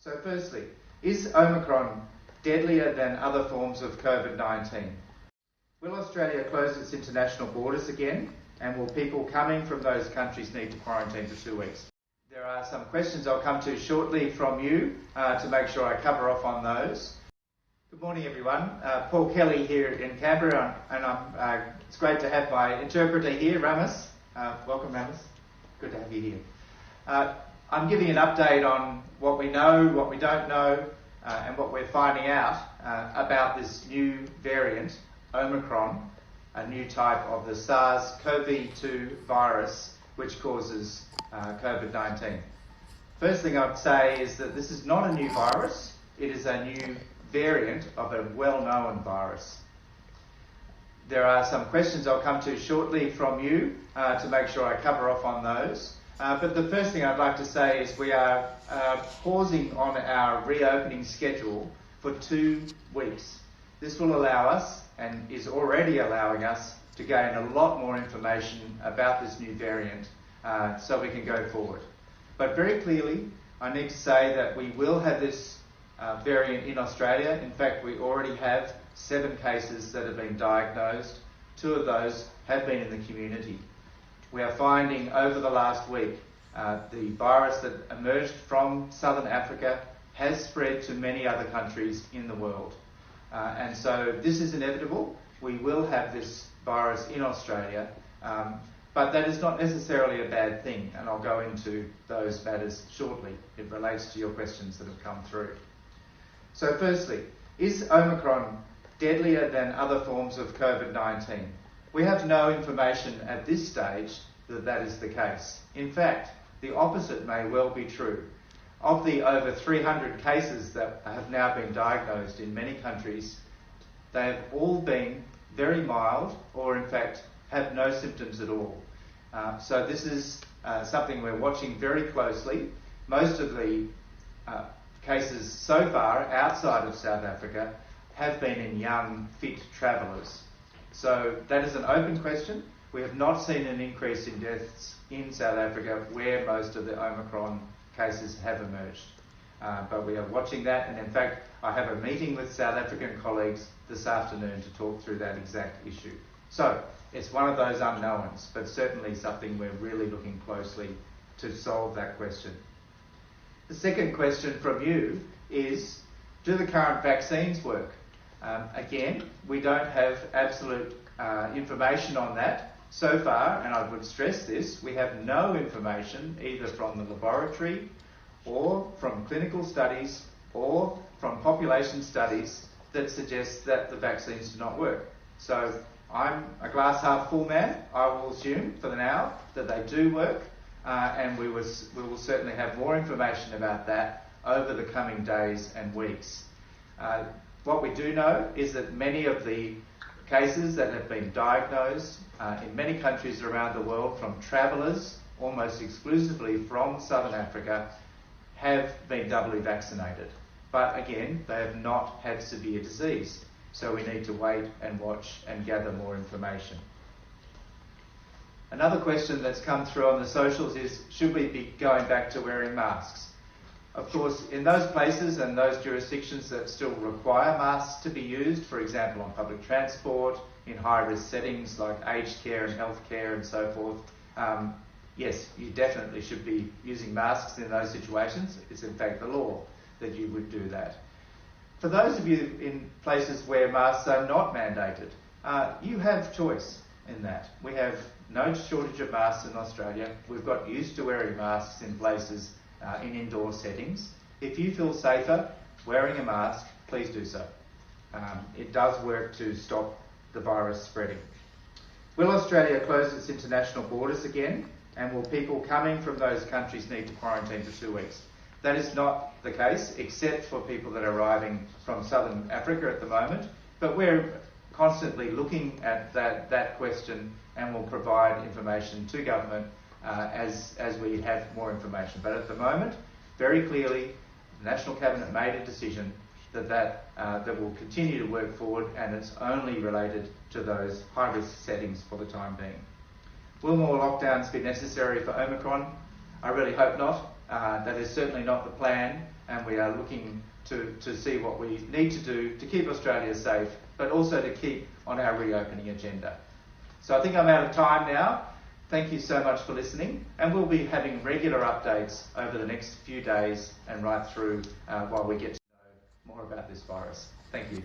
So firstly, is Omicron deadlier than other forms of COVID-19? Will Australia close its international borders again? And will people coming from those countries need to quarantine for 2 weeks? There are some questions I'll come to shortly from you to make sure I cover off on those. Good morning everyone, Paul Kelly here in Canberra, and it's great to have my interpreter here, Ramis. Welcome Ramis, good to have you here. I'm giving an update on what we know, what we don't know, and what we're finding out about this new variant, Omicron, a new type of the SARS-CoV-2 virus which causes COVID-19. First thing I'd say is that this is not a new virus, it is a new variant of a well-known virus. There are some questions I'll come to shortly from you to make sure I cover off on those. But the first thing I'd like to say is we are pausing on our reopening schedule for 2 weeks. This will allow us, and is already allowing us, to gain a lot more information about this new variant so we can go forward. But very clearly, I need to say that we will have this variant in Australia. In fact, we already have 7 cases that have been diagnosed. 2 of those have been in the community. We are finding over the last week the virus that emerged from southern Africa has spread to many other countries in the world. And so this is inevitable. We will have this virus in Australia, but that is not necessarily a bad thing, and I'll go into those matters shortly. It relates to your questions that have come through. So firstly, is Omicron deadlier than other forms of COVID-19? We have no information at this stage that that is the case. In fact, the opposite may well be true. Of the over 300 cases that have now been diagnosed in many countries, they have all been very mild or in fact have no symptoms at all. So this is something we're watching very closely. Most of the cases so far outside of South Africa have been in young, fit travellers. So that is an open question. We have not seen an increase in deaths in South Africa where most of the Omicron cases have emerged. But we are watching that, and in fact I have a meeting with South African colleagues this afternoon to talk through that exact issue. So it's one of those unknowns, but certainly something we're really looking closely to solve that question. The second question from you is, do the current vaccines work? Again, we don't have absolute information on that so far, and I would stress this, we have no information either from the laboratory or from clinical studies or from population studies that suggest that the vaccines do not work. So I'm a glass half full man. I will assume for now that they do work, and we will certainly have more information about that over the coming days and weeks. What we do know is that many of the cases that have been diagnosed in many countries around the world from travellers, almost exclusively from southern Africa, have been doubly vaccinated. But again, they have not had severe disease. So we need to wait and watch and gather more information. Another question that's come through on the socials is, should we be going back to wearing masks? Of course, in those places and those jurisdictions that still require masks to be used, for example on public transport, in high-risk settings like aged care and healthcare and so forth, yes, you definitely should be using masks in those situations. It's in fact the law that you would do that. For those of you in places where masks are not mandated, you have choice in that. We have no shortage of masks in Australia. We've got used to wearing masks in places in indoor settings. If you feel safer wearing a mask, please do so. It does work to stop the virus spreading. Will Australia close its international borders again? And will people coming from those countries need to quarantine for 2 weeks? That is not the case, except for people that are arriving from southern Africa at the moment. But we're constantly looking at that question, and will provide information to government as we have more information. But at the moment, very clearly, the National Cabinet made a decision that will continue to work forward, and it's only related to those high-risk settings for the time being. Will more lockdowns be necessary for Omicron? I really hope not. That is certainly not the plan. and we are looking to see what we need to do to keep Australia safe, but also to keep on our reopening agenda. So I think I'm out of time now. Thank you so much for listening, and we'll be having regular updates over the next few days and right through while we get to know more about this virus. Thank you.